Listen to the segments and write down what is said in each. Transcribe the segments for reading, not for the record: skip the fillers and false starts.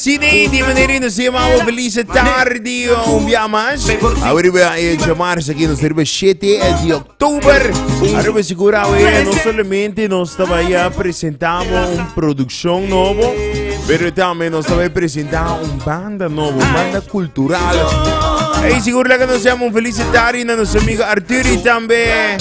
Sine, di manera nos chiamamo Felice Tardi, un dia mais. Arriba em chamar-se aqui no Cerveja 7 de outubro. Arriba segura, não somente nós estamos aí apresentando uma produção nova, mas também nós estamos apresentando uma banda nova, uma banda cultural. E seguro que nós chamamos Felice Tardi, nosso amigo Arthur e também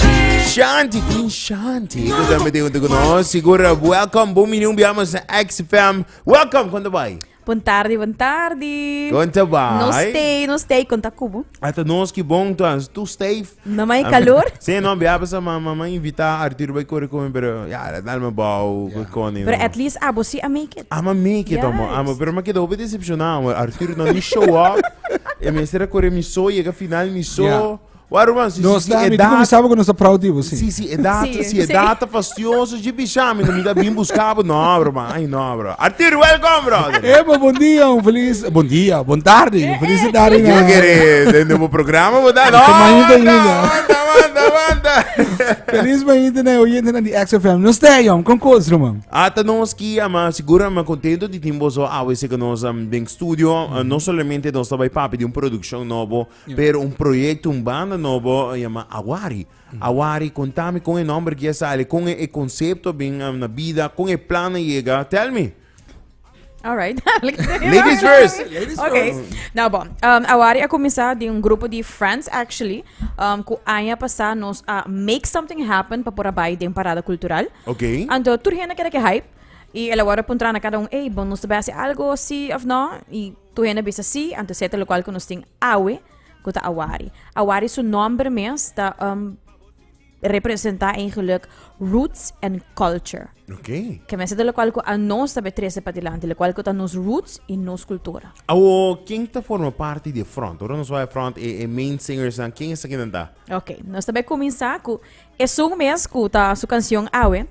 Shanti, Queen Shanti. Eu também tenho que nós. Segura, welcome, bom menino, viemos a XFM. Welcome, quando vai? Boa tarde, boa tarde. Quanto vai? Não stay, conta cubo. Até nós que bom, tu stay. Não mais calor? Sim, não, viemos a mamãe invitar Arthur vai correr comigo, pero yeah, dá-me bom, com But at least, você a make it. I'm a make it, Yes. pero me quedo bem decepcionado. Arthur não me show up. E a minha será correr me sou e a final me sou. Yeah. Warman, Nós começava com nossa proudível, sim. Sim, é data, Sim, é sim. data fastioso de bichame, não me dá bem buscar, não, bro, ai não, bro. Arthur, welcome, brother. Epa, bom dia, feliz... Bom dia, boa tarde, feliz tarde. Eu queria, dentro do programa, vou dar, manda. Feliz manhã, né, oyente na XFM. Nós temos, com coisa, mano. Até nós que, segura, mas contento de termos a vez que nós em estúdio, não somente nós estamos papo de uma produção nova, pero um projeto, banda novo, chama Awari. Awari, contame com o nome que sai, com o conceito bem na vida, com o plano chega. Tell me. Alright. Ladies first. Ok. Não, bom. A Wari a começar de grupo de friends, actually, que a passar nos a make something happen para pôr a baile de parada cultural. Ok. Então, tudo gente quer que hype. E ela agora apontar na cada ei, bom, nós tabase algo assim, ou não? E tu gente bisa assim, então sete local que nós tem awe, que tá Awari. Awari seu nome mesmo está representar eigenlijk roots and culture. Ok. Que me sete local que a nós tabe treze patilante, local que tá nos roots e nos cultura. Quem tá forma parte de front? Ora não só é front, é main singers, quem é essa que não tá? Ok, nós também começar com esse mês que tá sua canção awe,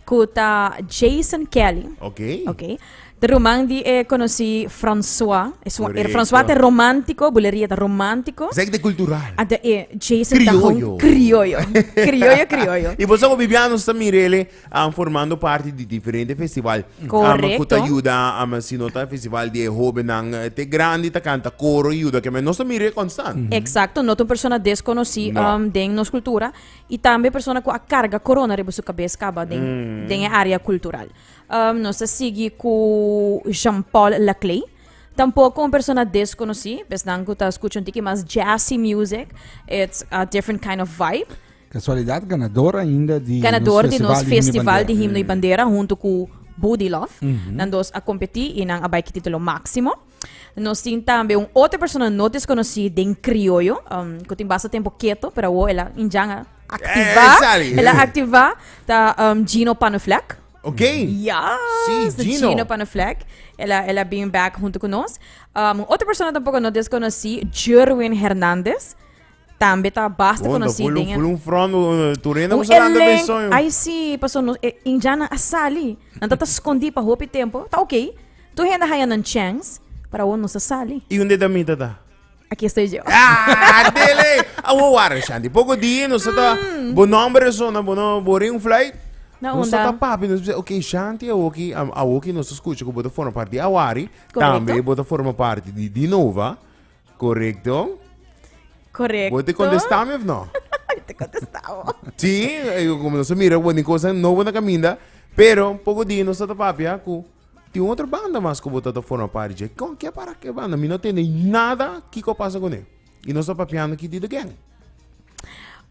que tá Jason Kelly. Ok. Ok. De romandi conheci François. Correcto. François é romântico, buleria é romântico. Zeg de cultural. Ada Jason Criollo. Criollo. E você como Bibianos também ele formando parte de diferentes festivais. Correcto. Que ajuda a se nota festival de Hobenang, te grande ta canta coro ajuda que nós também constante. Exacto, não uma pessoa desconhecida de nossa cultura e também pessoa com a carga corona rebo sua cabeça acaba de área cultural. Nós seguimos com Jean-Paul Laclay. Tampouco uma pessoa desconhecida, pensando que está escutando tiki mais jazzy music. It's a different kind of vibe. Casualidade, ganadora ainda de... Ganador de nosso Festival de Himno e Bandeira, junto com Buddy Love. Nós a competir e nang abay que título máximo. Nós temos também outra pessoa não desconhecida em criollo, que tem bastante tempo quieto, pero ela injanga ativa. Ela ativa tá Gino Panuflek. Ok. Yes, Sim, Gino Panuflek. Ela bem back junto com nós. Outra pessoa tampouco não desconhecida, Jerwin Hernandez. Também tá bastante conhecida. Foi um front, Turena, você anda bem sonho. Aí sim, passou no injana asali. Não tá escondido para roupa tempo. Tá ok. Tu ainda haya ng chance para o não se sali. E onde da mita tá? Aqui estou eu. Dele! Awara, Shanti. Pouco dia, nós tá bom número, bom boring flight. Não, Nós tá onda. papi, nós ok, Shanti, a nós escuta que bota forma parte de Awari, Correcto. também bota forma parte de Dinova, correto? Correto. Vou te contestar, meu não? Te contestava. Sim, como nós mira, uma coisa nova na caminha, pero pouco dia nós tá papi, tem outra banda mais que bota forma parte de, que é para que banda? Me não tem nada que passa com ele. E nós tá papiando aqui de The Gang.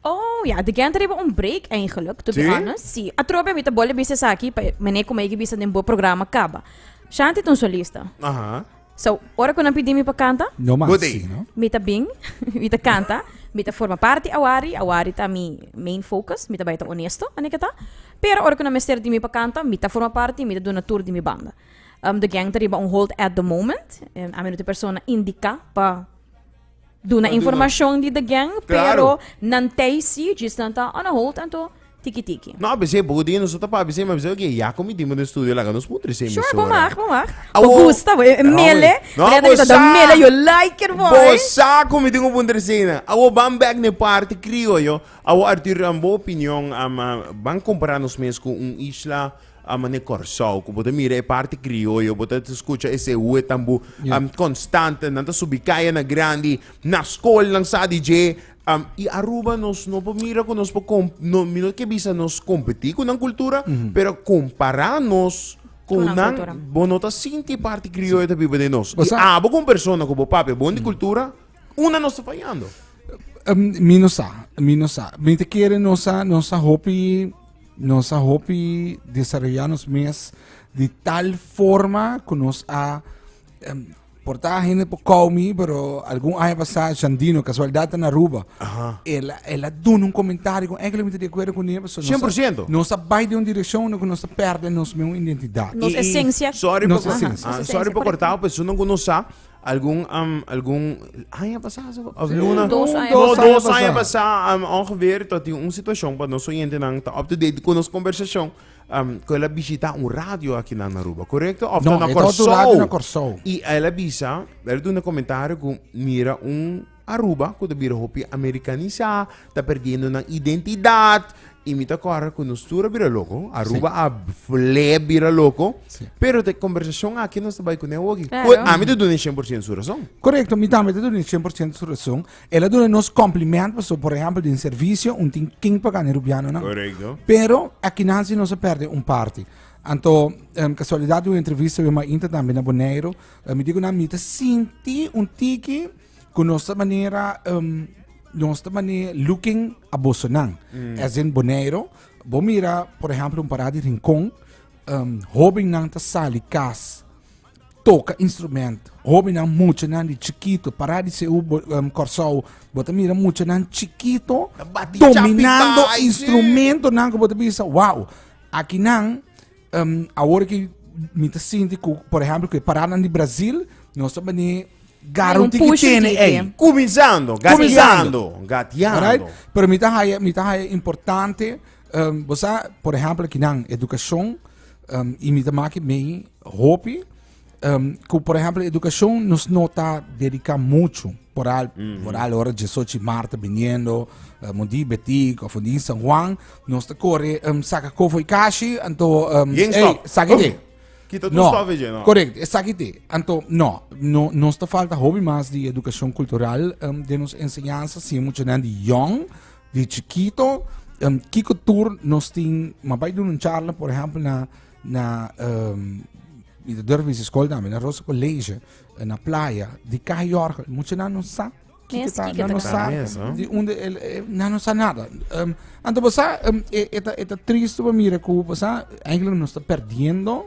Oh, ja. De gang hebben een break eigenlijk, to be Zie? honest. Sim. A tropa met de bolle bisa sa aqui, meneer como é que bisa den bo programa acaba. Shanti ton solista. Aham. So, ora quando pedi mi pa canta, No mais, Gostei. sim, não? mita bing, mita canta, mita forma parte awari tá mi main focus, mita baita honesto, anikata. Pero ora quando mester di mi pa canta, mita forma parte, mita do tour di mi banda. De gang tariba on hold at the moment. A menos de persona indica pa do na informação de the gang, pero Claro. nantay si just nanta on a hold anto Tiki-tiki. No, bese, bugo din nos tapa, bese, mas okay, ya kami di mo no studio lang, nos putre sa Sure, emisora. bumag. Awo. Gusta, boy. Mele. No, Kaya nakita bosa. daw, mele, you like it, boy. Bosa, kami di mo puntre sa ina. Awo, bambag ni parte criollo. Awo, Arthur, ang bo opinion, bang comparar nos mes com isla, ne Corsao, que bota mira é parte criollo, bota te escuta esse ue tambu constante, nanta subicaya na grande, na escola lang sa DJ, e Aruba nos no mira ko nos no mira que bisa nos competir com a cultura, pero comparar-nos com Com a nang cultura. bonota sinti parte criollo da biba de nos. Você- E abo com persona como papi, bom de cultura, una nos está falhando. Minusa. Minte quiere nossa hopi desarrollarnos más de tal forma que nos ha portar gente por comi, pero algún año pasado Jandino, casualidad en Aruba. Ajá. Ela dona um comentário com aquele de acordo com ele, pessoa. 100%. Nossa vai de uma direção que nós perde nossa identidade. Nos essência. Sorry Nos por essência. Nos sorry essência, por cortar, correto. a pessoa não conhece algum ano passado, Luna, Dos anos passado. anos passado, ongeveer tot uma situação para nós oriënten não tá up to date com nossa conversação, que ela visita rádio aqui na Aruba, correto? Of Não, na é todo rádio na Corsou. E ela avisa, ela deu um comentário com mira Aruba, que vira hopi americanizar, tá perdendo na identidade. E me tá corre com nos tura vira louco, Aruba a fleb vira louco. Sim. Pero te conversação aqui nós trabalhamos com ela aqui. Claro. A mim te dou 100% sua razão. Correto, mi também dá 100% sua razão. Ela dá nos complementos, por exemplo, de um serviço, tem quem pagar no rubiano, não? Correto. Pero aqui não se perde parte. Então, casualidade de uma entrevista eu me inter também na Bonaire, me digo na mita senti tiki com nossa maneira looking a Bolsonaro. As in Bonaire, vou mirar, por exemplo, parada de Rincón, hobby não tá sali cas, toca instrumento, hobby não muito não de chiquito, parada de ser Corsau, bota mira muito não chiquito, Bati dominando chapita, instrumento não que bota pensa, wow, aqui não, agora que me tá sentindo, por exemplo, que parada de Brasil, nós também garantir que push tem, aqui, ei. Começando, gateando. Alright? Pero mita haya importante, você, por exemplo, que na educação, e mita maki mei hopi, que por exemplo, educação nos nota dedica muito, por al hora 18 de março, viniendo, mundi betik, of mundi San Juan, nos te corre, saca kofo e kashi, anto, sakite. Kita tu No, stava vendo. correto, exactamente. Então, não nos falta hobby mais de educação cultural, de nos enseñança, sim, muito de young, de chiquito, que cultura nos tem, mas vai dar charla, por exemplo, na durvis escola também, na Rosa College, na praia, de Cajorga, muito não sabe. Yes, Não sabe, de onde não sabe nada. Então, você, é triste para mim, que você, eigenlijk, nos está perdendo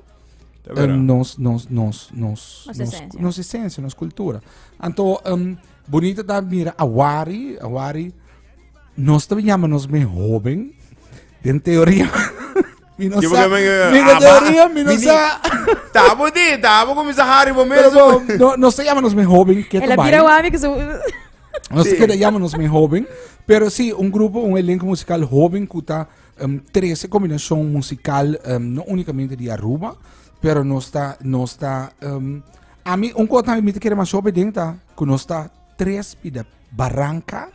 nossa essência, nossa cultura. Então, bonita da mira Awari, nós também chamamos de jovem, em teoria. Minha teoria, Tava começar a Harry mesmo. nós chamamos de jovem, que Ela vira o amigo que nós chamamos de jovem, pero sim, grupo, elenco musical jovem que está 13 combinação musical, não unicamente de Aruba, pero no está a mí coisa que me quer mais sobre dentro que nós está 3 de Barranca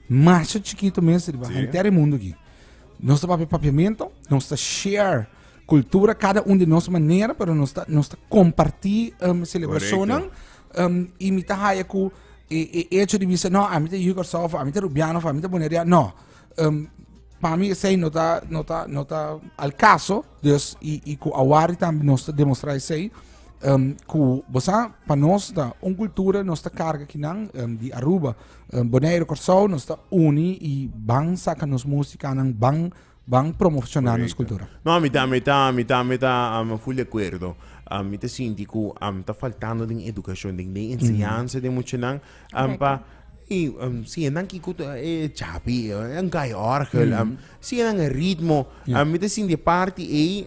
mais chiquito mesmo de inteiro mundo aqui nós está papiamento nós está share cultura cada de nossa maneira pero nós está compartir celebração e me tá raia com hecho de vista não a mim tem Igor Sofa a mim tem Rubiano a mim tem Boneria não para mim sei não tá al caso dus e com a Wari também nós demonstrar sei que você para nós da cultura nós tá carga que não de Aruba Bonaire Corsau nós tá uni e bang saca nos música não bang promocionar nossa cultura. No, mi tá full de acordo. Mi tá senti que tá faltando de educação, de ensinança, de muito não, pa e sim, não que chapi, cai orgel, sim, não ritmo, me tá senti parte e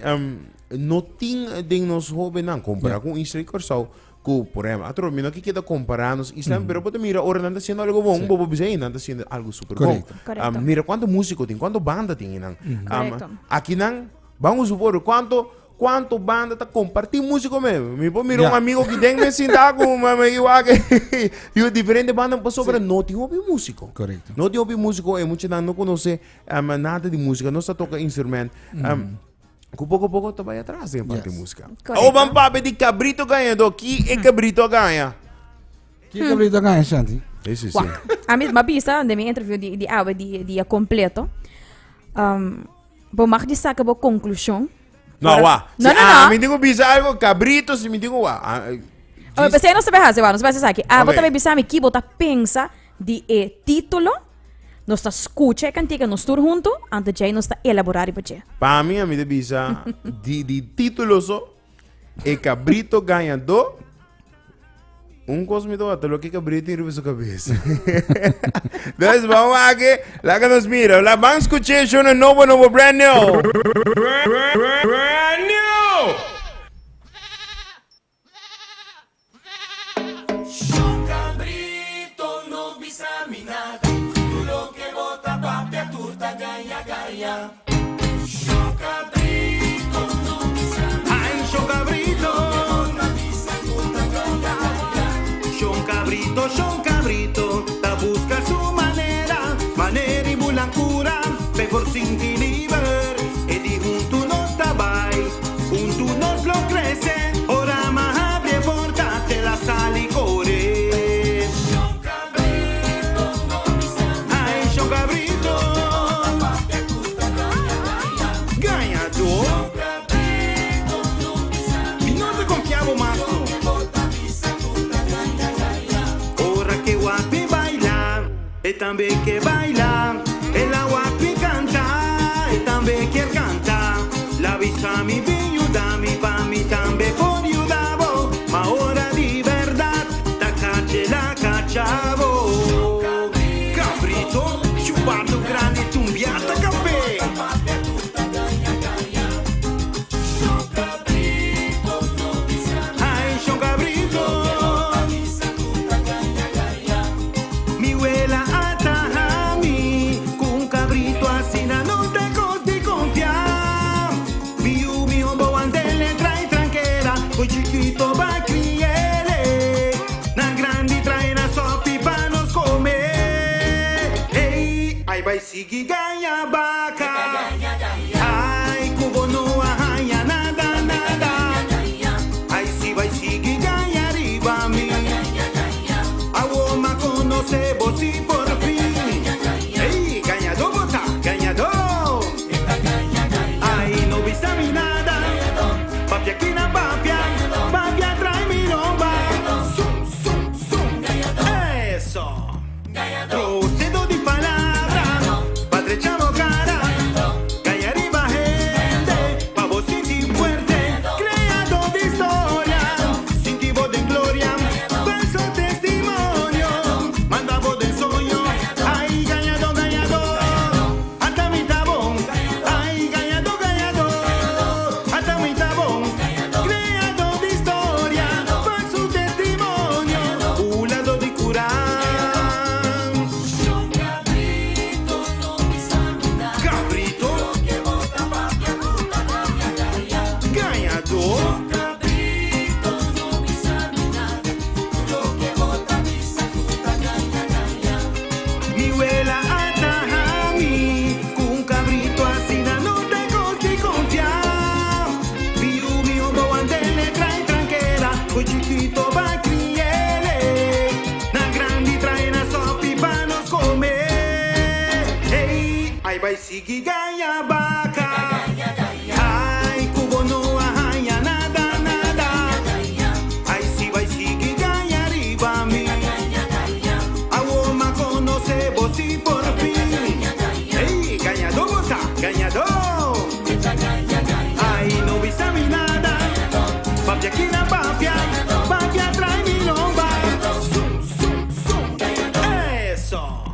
não tem de nos jovens não comparar com isso Corsau, por ejemplo, otro no que queda compararnos Islam, pero pues mira, ahora anda haciendo algo bueno, bobo bisaí, anda haciendo algo súper bueno. Correcto. Mira cuántos músicos tienen, cuántas bandas tienen. Correcto. Aquí nan, vamos a supor, cuánto banda está compartindo músico mesmo. Mira un amigo que tem me sentar com um amigo que e diferente banda passou para não tem ouvir músico. Correcto. Não tem ouvir músico e muitos não conhece nada de música, não está toca instrumento. Com pouco a pouco está vai atrás em parte de música. Correcto. O papo de cabrito ganhando aqui e cabrito ganha. Que cabrito ganha, Shanti? Esse sim. Wow. A mesma pista de minha interview de ave de completo. Bom, mag de saca boa conclusão. Não, uá. Não. Me digo bisa algo cabrito, se me digo uá. Pensei não sabe fazer, não sabe aqui. Ok. Bota bem sabe que bota pensa de título. Nós está escuta a cantiga, nós todos juntos, antes de nós está elaborar e para Para mim, a minha bisa de título só é cabrito ganhador. Coisa me dá lo que cabrito em sua cabeça. Então, vamos aqui, lá que nos mira, lá vamos escutar um novo brand new. Brand new! Cabrito no bisa minada, tu lo que bota papia turta gaya gaya. Cabrito no bisa minada. Ay, cabrito. Cabrito, ta busca su manera y bulancura, pe por sin liber, e di junto nos tabai, junto nos lo crece, ora más abre porta, te la sali core. Ay, son cabrito, gana tú, y no te confiamos más. E também que baila, ela guapi canta, e também que canta. La visa mi ayuda, pa mi también por ayudavo, ma ora di verdad, ta cache la cachavo. Cabrito, chupato grande, tumbiata capé. Ay, son cabrito. Mi abuela chiquito va a criere, na grandi trae na sopi pa nos comer. Hey, ay vai sigi ganha vaca. Ay, cubo no haya nada. Ay, si vai sigi ganha arriba mi. Agua conoce vos y por fin. Hey, ganhador bota, ganhador. Ay, no visa mi nada. Papi aquí na papia. Trae mi lomba. Eso. Procedo de palabra. Padre chavo cara. Calle arriba gente. Pa' vos sentir fuerte. Creador de historia. Sin ti voz de gloria. Falso testimonio. Manda voz de sueño. Ay, ganhador. Hasta mi tabón. Ay, ganhador. Hasta mi tabón. Creador de historia. Falso testimonio. Un lado de curar. Cabrito. Ganhador. Mi abuela ataja a mí, con un cabrito así no te costi confiar. Mi homo andele trae tranquera, con chiquito va a criere. Na grandi trae na sopi pa nos comer. Hey, ay vai sigi ganha vaca. Ay, cubo no haya nada. Ay, si vai sigi ganha arriba mi. Agua conoce vos y por fin. Hey, ganhador bota, ganhador. Ay, no visa mi nada. Papi aquí na papia trae mi lomba. Eso.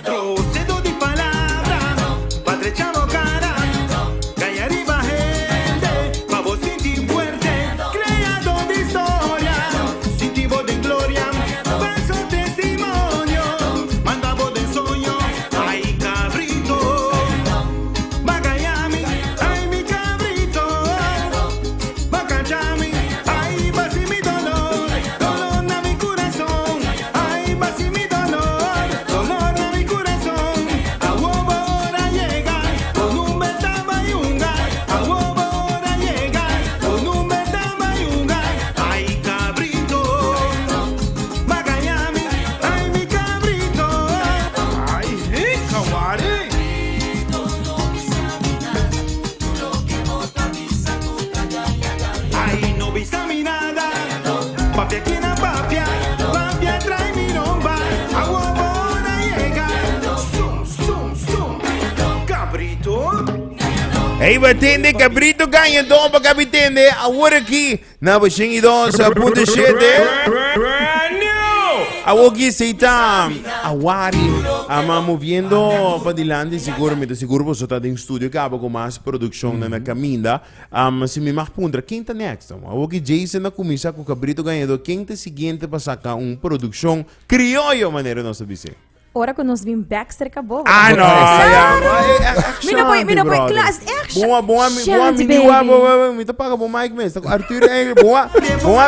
Procedo de palabra. Padre Hey, batende, cabrito ganha doba, capitende. Agora aqui, na Baixinha 2.7. Awogi seita awari ama moviendo pa dilante seguro você tá em estúdio acaba com mais produção na caminda se me mais puntra quem tá next awogi Jason na comissa com cabrito ganhador quem tá seguinte para sacar produção criollo maneira nossa dizer. Ora que nós vimos Baxter acabou. Ah, não. Mina põe class action. Boa, Shanty, boa, me paga bom Mike mesmo. Arthur é boa,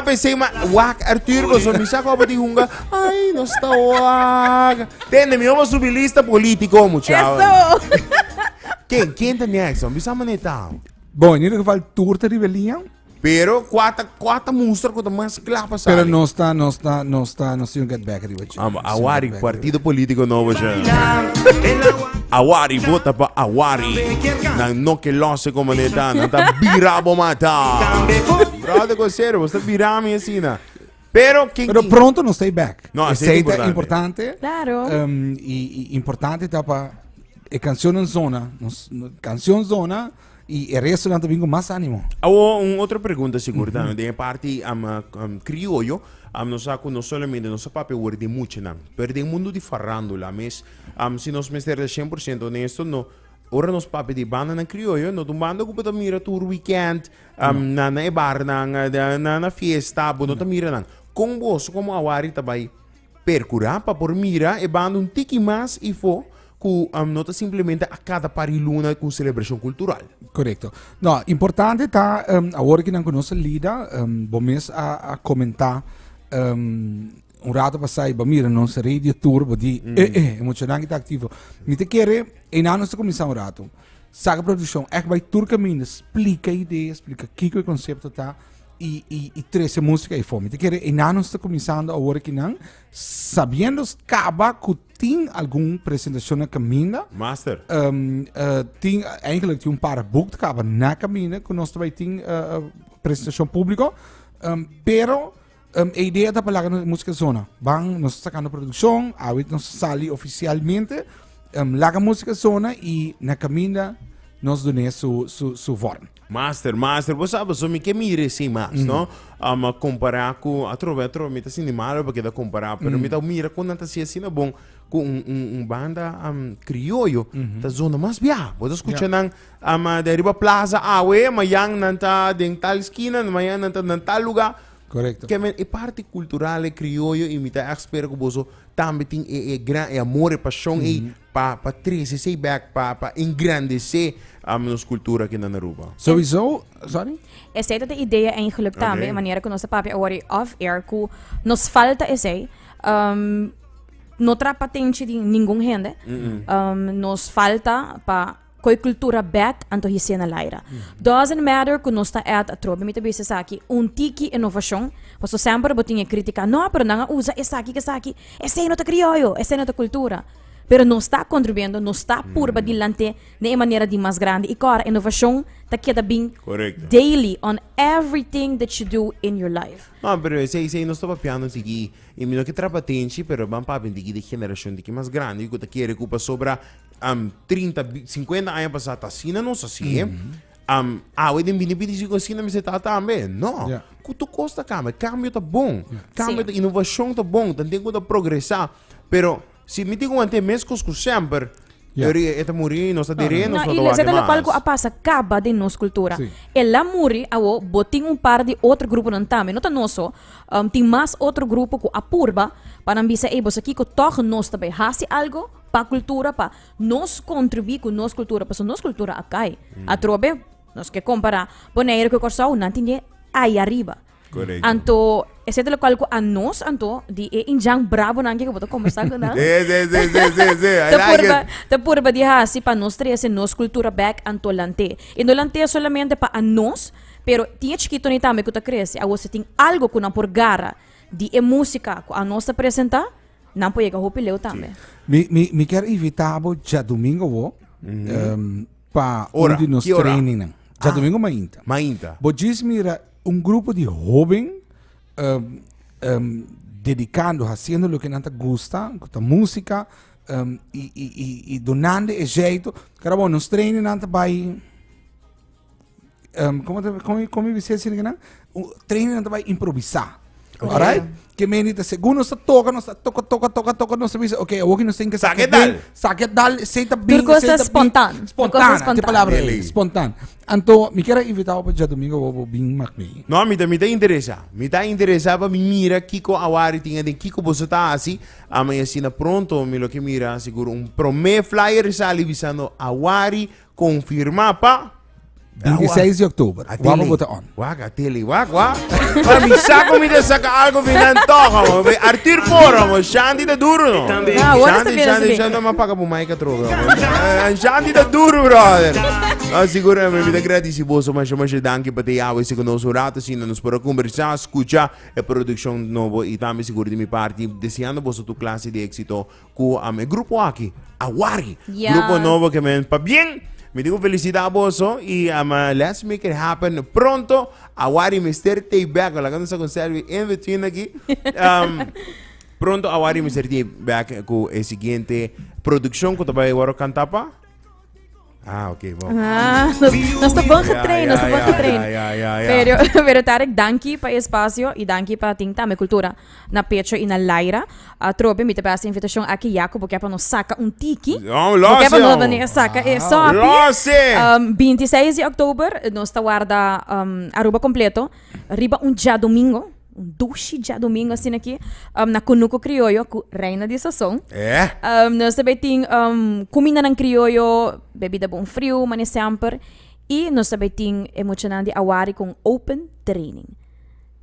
pensei wak Arthur, você me saca para hunga. Ai, não está wak. Tende, me vamos subir lista político, muchacho. Isso. Quem tá next? Bisa maneta. Bom, in ieder geval tour te rebelião. Pero quatro monstros com mais clapa sabe. Pero não está get back ali. Awari, partido político novo já. Awari, vota para Awari. Não que losse como neta, não tá virabo matar. Brother, coceiro, você virame assim, né? Pero pronto não stay back. No, é importante. Claro. E importante tá para canção zona, canção zona. E o resto não tem mais ânimo. Outra pergunta, seguro, de parte criollo, não somente nosso papel de muito, mas o mundo de farándula, mas se nós mestermos 100% honesto, não. Ora nos papel de banda na criollo, não banda que pode mira tour weekend, na bar, na fiesta, não tá mira não. Com você, como Awari, também percurar para por mira e banda tiki mais e for. Que não está simplesmente a cada pariluna com celebração cultural. Correto. Não, importante está, agora que não conhece a lida, vamos a comentar rato passado, mira, não se radio tour, bodi, emocionante está ativo. Me te quer, e não está começando rato. Saca a produção, é que vai tour caminho, explica a ideia, explica que o conceito está, e treze música e fome. Te quer, e não está começando agora que não, sabendo que acaba que tem alguma apresentação na caminho. Master. Tem eigenlijk um para boek te acaba na caminho, que nós também tem apresentação pública, pero a ideia da palavra na música zona. Bang, nós sacando produção, aí nós sali oficialmente, laga música zona e na caminho nós donamos su forma. Master, você sabe, só me que mire sim mais, não? Comparar com a trova, me tá assim de mal porque dá comparar, pero me tá mira quando não tá assim é bom com banda criollo, tá zona mais bia. Você escuta nang deriva plaza, amanhã não tá em tal esquina, amanhã não tá em tal lugar. Correto. Que é parte cultural criollo e me tá espero que você também tem grande amor e paixão e para trazer esse back para engrandecer a nossa cultura aqui na Aruba. Sowieso, sorry? Essa é a ideia eigenlijk também, a maneira que nós papi agora off-air, que nos falta esse, não tra patente de nenhum gente, nos falta para koi cultura back anto hisena laira. Doesn't matter que nós está a trobe, me tabi sa aqui, tiki inovação, passo sempre botinha crítica, não, pero não usa essa aqui, essa é nota criollo, essa é nota cultura. Pero não está contribuindo, não está purba dilante na maneira de mais grande. E agora, inovação está queda bem daily on everything that you do in your life. Não, pero sei não estou piano aqui. E me não que trapatente, pero vamos para de geração de que mais grande, que quer recuperar sobre 30, 50 anos passado, assim não se assim. O de binibidi se assim não me está também. Não. Que tu costa cambio tá bom. Cambio da inovação tá bom, tem que progressar, pero se me digo ante mescos com sempre, eta muri, nós aderemos, nós não é o qual a passa acaba de nossa cultura. Ela muri, awo, boting par de outro grupo não também, não tá nosso, tem mais outro grupo que a purba, para não bisa ebos aqui que toch nós também hasi algo para a cultura, para nós contribuir com nossa cultura, para nossa cultura acai. A trobe, nós que comparar, boneiro que corção, não tem aí arriba. Correcto. Anto, esse é o qual a nós, anto, de injang bravo nange que boto conversar com nós. Te purba de hasi para nós trazer nossa cultura back anto lante. E não lante solamente para nós, pero tinha chiquito ni também que tu cresce. A você tem algo que não por gara de música que a nós apresentar, não pode chegar ao também. Me quero evitar já domingo para onde nós treinamos. Já domingo mainta. Bo diz mira grupo de jovens dedicando, fazendo o que não gosta, com a música e donando o jeito. Cara, bom, nós treinamos não vai como você diz, training na vai improvisar. Alright? Que menita, segundo nós toca, nós toca, nós sabemos, ok, hoje nós temos que saque dal, senta bem, Tudo coisa espontânea. Espontânea, que palavra é espontânea. Então, me quero invitar para dia domingo, vou bem macmei. No, me interessa. Me está interessado para mira Kiko Awari tinha de Kiko você tá assim, amanhã assim pronto, me lo que mira seguro promê flyer sali visando Awari confirma pa 26 de outubro. Vamos botar on. Wag, ateli, wag. Para me saco me saca algo vinantoca, Arthur Poro, Shanti da duro, no? Shanti ma paga po mai ka troga. Shanti da duro, brother. Siguro me vida gratis boso, mas danke pa te yawe se conosco rato sino nos para conversar, escuchar a produção novo e também seguro de mi parte deseando boso tu classe de éxito com a me grupo aqui, Awari. Yes. Grupo novo que me pa bien. Me digo felicidad boso y let's make it happen pronto. Awari Mr. T-Back, la canción con Selvi in between aquí. Pronto Awari Mr. T-Back con el siguiente producción que te va a llevar a cantar pa. Ok, bom. Nós tá bom getreino, Pero Tarek, danke pa espaço e danke pa tinta me cultura na Petro e na Laira. A trope me te passa invitação aqui Jaco porque para nós saca tiki. Porque para nós venir saca só 26 de outubro nós tá guarda Aruba completo. Riba dia domingo. Dushi dia domingo assim aqui na Kunuko Criollo com Reina de Sazón. Nós também tem comida ng criollo, bebida bom frio, mani sempre. E nós também tem emocionante Awari com open training.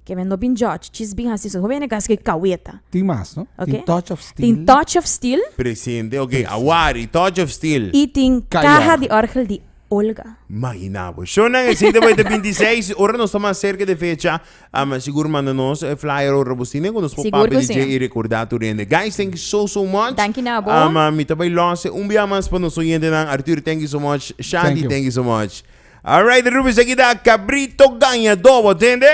Que men no bin judge, chis bin assim, so bem negas que kaweta. Tem mais, não? Okay? Tem Touch of Steel. Tem Touch of Steel. Presente, ok. Awari, Touch of Steel. E tem Caja de Orgel de Olga. Imaginavo. Yo nang existe by the 26. Ora nós estamos cerca de fecha. Seguro manda-nos flyer o robustine quando nos pop-up DJ e recordatory. Guys, thank you so much. Thank you na bo. Mi tabay lance. Dia mas pa nos oyente ng Arthur, thank you so much. Shanti, thank you so much. Alright, Rubis, aqui da Cabrito Ganha Dobo, entende?